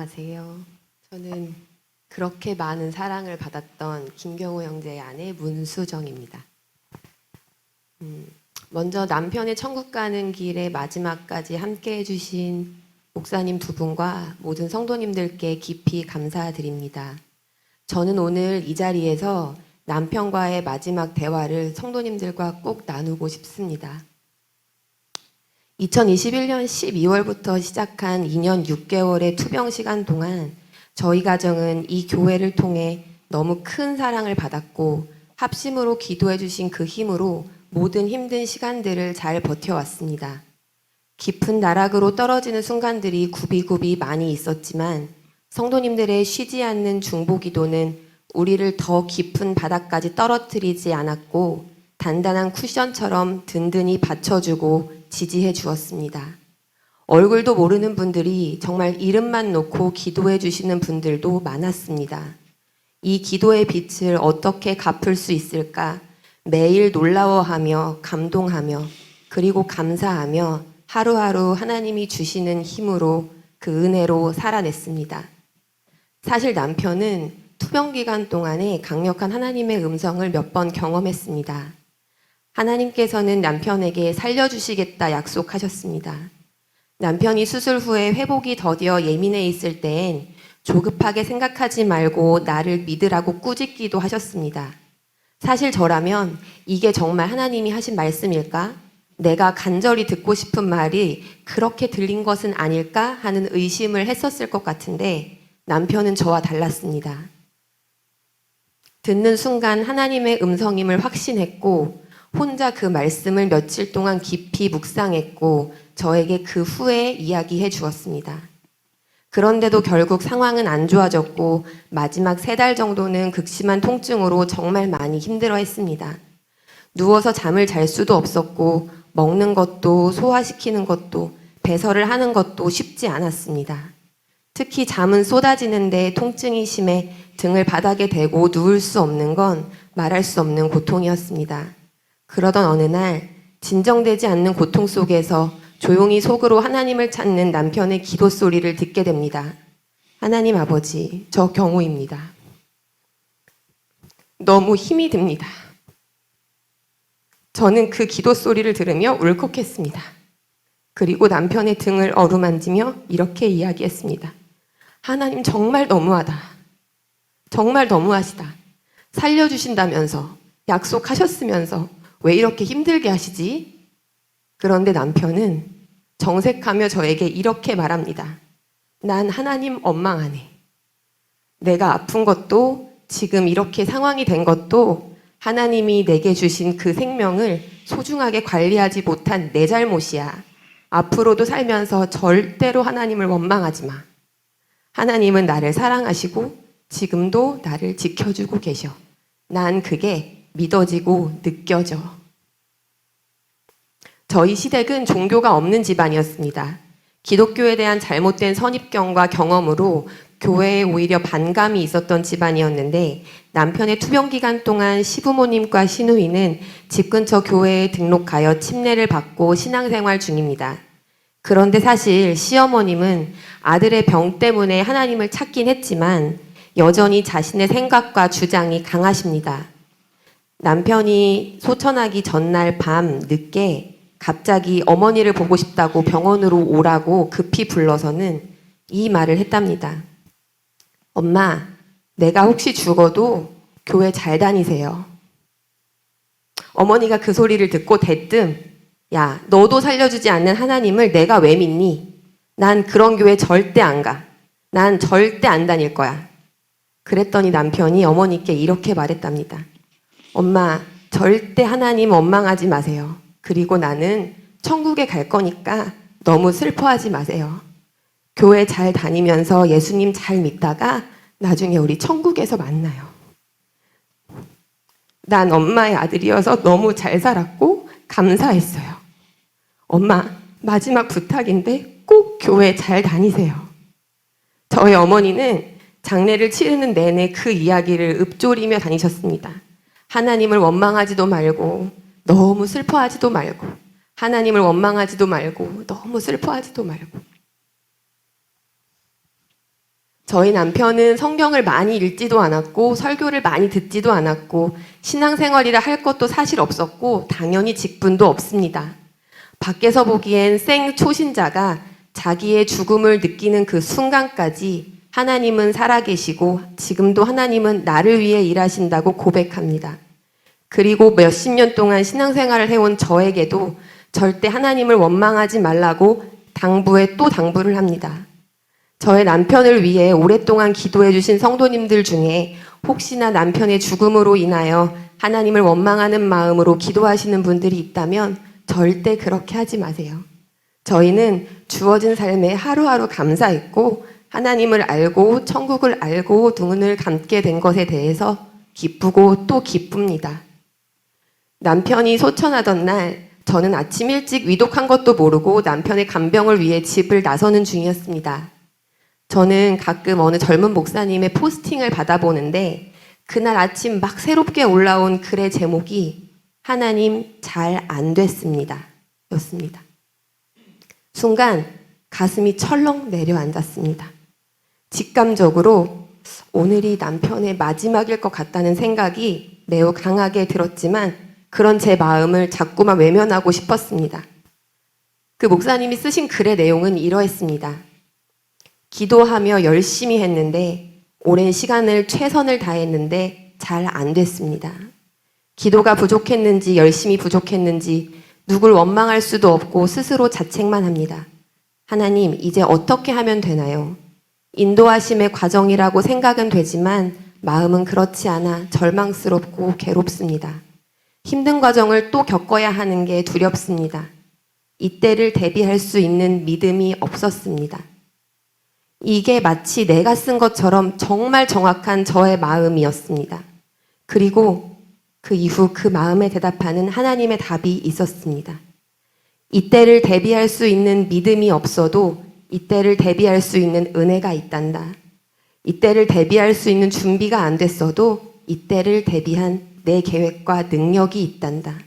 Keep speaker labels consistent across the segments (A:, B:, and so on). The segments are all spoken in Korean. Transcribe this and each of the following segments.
A: 안녕하세요. 저는 그렇게 많은 사랑을 받았던 김경호 형제의 아내 문수정입니다. 먼저 남편의 천국 가는 길의 마지막까지 함께 해주신 목사님 두 분과 모든 성도님들께 깊이 감사드립니다. 저는 오늘 이 자리에서 남편과의 마지막 대화를 성도님들과 꼭 나누고 싶습니다. 2021년 12월부터 시작한 2년 6개월의 투병 시간 동안 저희 가정은 이 교회를 통해 너무 큰 사랑을 받았고 합심으로 기도해 주신 그 힘으로 모든 힘든 시간들을 잘 버텨왔습니다. 깊은 나락으로 떨어지는 순간들이 굽이굽이 많이 있었지만 성도님들의 쉬지 않는 중보 기도는 우리를 더 깊은 바닥까지 떨어뜨리지 않았고 단단한 쿠션처럼 든든히 받쳐주고 지지해 주었습니다. 얼굴도 모르는 분들이 정말 이름만 놓고 기도해 주시는 분들도 많았습니다. 이 기도의 빛을 어떻게 갚을 수 있을까? 매일 놀라워하며 감동하며 그리고 감사하며 하루하루 하나님이 주시는 힘으로 그 은혜로 살아냈습니다. 사실 남편은 투병 기간 동안에 강력한 하나님의 음성을 몇 번 경험했습니다. 하나님께서는 남편에게 살려주시겠다 약속하셨습니다. 남편이 수술 후에 회복이 더디어 예민해 있을 땐 조급하게 생각하지 말고 나를 믿으라고 꾸짖기도 하셨습니다. 사실 저라면 이게 정말 하나님이 하신 말씀일까? 내가 간절히 듣고 싶은 말이 그렇게 들린 것은 아닐까 하는 의심을 했었을 것 같은데 남편은 저와 달랐습니다. 듣는 순간 하나님의 음성임을 확신했고 혼자 그 말씀을 며칠 동안 깊이 묵상했고 저에게 그 후에 이야기해 주었습니다. 그런데도 결국 상황은 안 좋아졌고 마지막 3달 정도는 극심한 통증으로 정말 많이 힘들어했습니다. 누워서 잠을 잘 수도 없었고 먹는 것도 소화시키는 것도 배설을 하는 것도 쉽지 않았습니다. 특히 잠은 쏟아지는데 통증이 심해 등을 바닥에 대고 누울 수 없는 건 말할 수 없는 고통이었습니다. 그러던 어느 날 진정되지 않는 고통 속에서 조용히 속으로 하나님을 찾는 남편의 기도 소리를 듣게 됩니다. 하나님 아버지, 저 경호입니다. 너무 힘이 듭니다. 저는 그 기도 소리를 들으며 울컥했습니다. 그리고 남편의 등을 어루만지며 이렇게 이야기했습니다. 하나님 정말 너무하다. 정말 너무하시다. 살려주신다면서 약속하셨으면서 왜 이렇게 힘들게 하시지? 그런데 남편은 정색하며 저에게 이렇게 말합니다. 난 하나님 원망하네. 내가 아픈 것도 지금 이렇게 상황이 된 것도 하나님이 내게 주신 그 생명을 소중하게 관리하지 못한 내 잘못이야. 앞으로도 살면서 절대로 하나님을 원망하지 마. 하나님은 나를 사랑하시고 지금도 나를 지켜주고 계셔. 난 그게 믿어지고 느껴져. 저희 시댁은 종교가 없는 집안이었습니다. 기독교에 대한 잘못된 선입견과 경험으로 교회에 오히려 반감이 있었던 집안이었는데 남편의 투병 기간 동안 시부모님과 시누이는 집 근처 교회에 등록하여 침례를 받고 신앙생활 중입니다. 그런데 사실 시어머님은 아들의 병 때문에 하나님을 찾긴 했지만 여전히 자신의 생각과 주장이 강하십니다. 남편이 소천하기 전날 밤 늦게 갑자기 어머니를 보고 싶다고 병원으로 오라고 급히 불러서는 이 말을 했답니다. 엄마, 내가 혹시 죽어도 교회 잘 다니세요. 어머니가 그 소리를 듣고 대뜸 야, 너도 살려주지 않는 하나님을 내가 왜 믿니? 난 그런 교회 절대 안 가. 난 절대 안 다닐 거야. 그랬더니 남편이 어머니께 이렇게 말했답니다. 엄마, 절대 하나님 원망하지 마세요. 그리고 나는 천국에 갈 거니까 너무 슬퍼하지 마세요. 교회 잘 다니면서 예수님 잘 믿다가 나중에 우리 천국에서 만나요. 난 엄마의 아들이어서 너무 잘 살았고 감사했어요. 엄마, 마지막 부탁인데 꼭 교회 잘 다니세요. 저희 어머니는 장례를 치르는 내내 그 이야기를 읊조리며 다니셨습니다. 하나님을 원망하지도 말고 너무 슬퍼하지도 말고 하나님을 원망하지도 말고 너무 슬퍼하지도 말고 저희 남편은 성경을 많이 읽지도 않았고 설교를 많이 듣지도 않았고 신앙생활이라 할 것도 사실 없었고 당연히 직분도 없습니다. 밖에서 보기엔 생 초신자가 자기의 죽음을 느끼는 그 순간까지 하나님은 살아계시고 지금도 하나님은 나를 위해 일하신다고 고백합니다. 그리고 몇십 년 동안 신앙생활을 해온 저에게도 절대 하나님을 원망하지 말라고 당부에 또 당부를 합니다. 저의 남편을 위해 오랫동안 기도해 주신 성도님들 중에 혹시나 남편의 죽음으로 인하여 하나님을 원망하는 마음으로 기도하시는 분들이 있다면 절대 그렇게 하지 마세요. 저희는 주어진 삶에 하루하루 감사했고 하나님을 알고 천국을 알고 눈을 감게 된 것에 대해서 기쁘고 또 기쁩니다. 남편이 소천하던 날 저는 아침 일찍 위독한 것도 모르고 남편의 간병을 위해 집을 나서는 중이었습니다. 저는 가끔 어느 젊은 목사님의 포스팅을 받아보는데 그날 아침 막 새롭게 올라온 글의 제목이 하나님 잘 안 됐습니다 였습니다. 순간 가슴이 철렁 내려앉았습니다. 직감적으로 오늘이 남편의 마지막일 것 같다는 생각이 매우 강하게 들었지만 그런 제 마음을 자꾸만 외면하고 싶었습니다. 그 목사님이 쓰신 글의 내용은 이러했습니다. 기도하며 열심히 했는데 오랜 시간을 최선을 다했는데 잘 안 됐습니다. 기도가 부족했는지 열심히 부족했는지 누굴 원망할 수도 없고 스스로 자책만 합니다. 하나님, 이제 어떻게 하면 되나요? 인도하심의 과정이라고 생각은 되지만 마음은 그렇지 않아 절망스럽고 괴롭습니다. 힘든 과정을 또 겪어야 하는 게 두렵습니다. 이때를 대비할 수 있는 믿음이 없었습니다. 이게 마치 내가 쓴 것처럼 정말 정확한 저의 마음이었습니다. 그리고 그 이후 그 마음에 대답하는 하나님의 답이 있었습니다. 이때를 대비할 수 있는 믿음이 없어도 이때를 대비할 수 있는 은혜가 있단다. 이때를 대비할 수 있는 준비가 안 됐어도 이때를 대비한 내 계획과 능력이 있단다.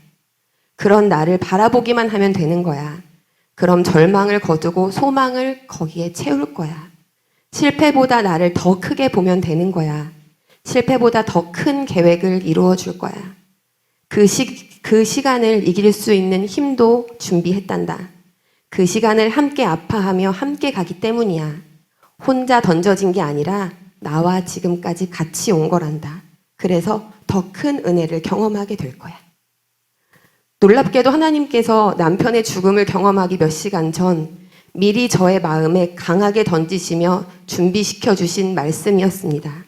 A: 그런 나를 바라보기만 하면 되는 거야. 그럼 절망을 거두고 소망을 거기에 채울 거야. 실패보다 나를 더 크게 보면 되는 거야. 실패보다 더 큰 계획을 이루어 줄 거야. 그 시간을 이길 수 있는 힘도 준비했단다. 그 시간을 함께 아파하며 함께 가기 때문이야. 혼자 던져진 게 아니라 나와 지금까지 같이 온 거란다. 그래서 더 큰 은혜를 경험하게 될 거야. 놀랍게도 하나님께서 남편의 죽음을 경험하기 몇 시간 전 미리 저의 마음에 강하게 던지시며 준비시켜 주신 말씀이었습니다.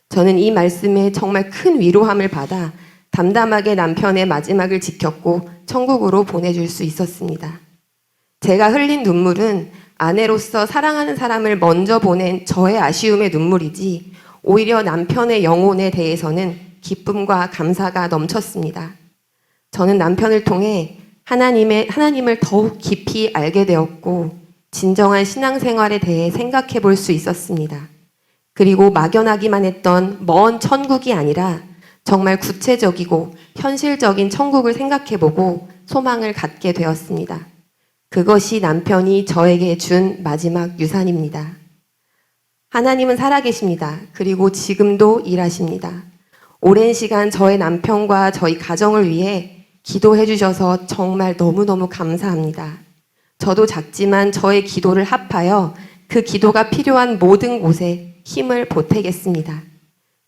A: 저는 이 말씀에 정말 큰 위로함을 받아 담담하게 남편의 마지막을 지켰고 천국으로 보내줄 수 있었습니다. 제가 흘린 눈물은 아내로서 사랑하는 사람을 먼저 보낸 저의 아쉬움의 눈물이지 오히려 남편의 영혼에 대해서는 기쁨과 감사가 넘쳤습니다. 저는 남편을 통해 하나님을 더욱 깊이 알게 되었고 진정한 신앙생활에 대해 생각해 볼 수 있었습니다. 그리고 막연하기만 했던 먼 천국이 아니라 정말 구체적이고 현실적인 천국을 생각해 보고 소망을 갖게 되었습니다. 그것이 남편이 저에게 준 마지막 유산입니다. 하나님은 살아계십니다. 그리고 지금도 일하십니다. 오랜 시간 저의 남편과 저희 가정을 위해 기도해 주셔서 정말 너무너무 감사합니다. 저도 작지만 저의 기도를 합하여 그 기도가 필요한 모든 곳에 힘을 보태겠습니다.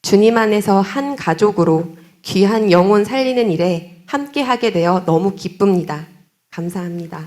A: 주님 안에서 한 가족으로 귀한 영혼 살리는 일에 함께 하게 되어 너무 기쁩니다. 감사합니다.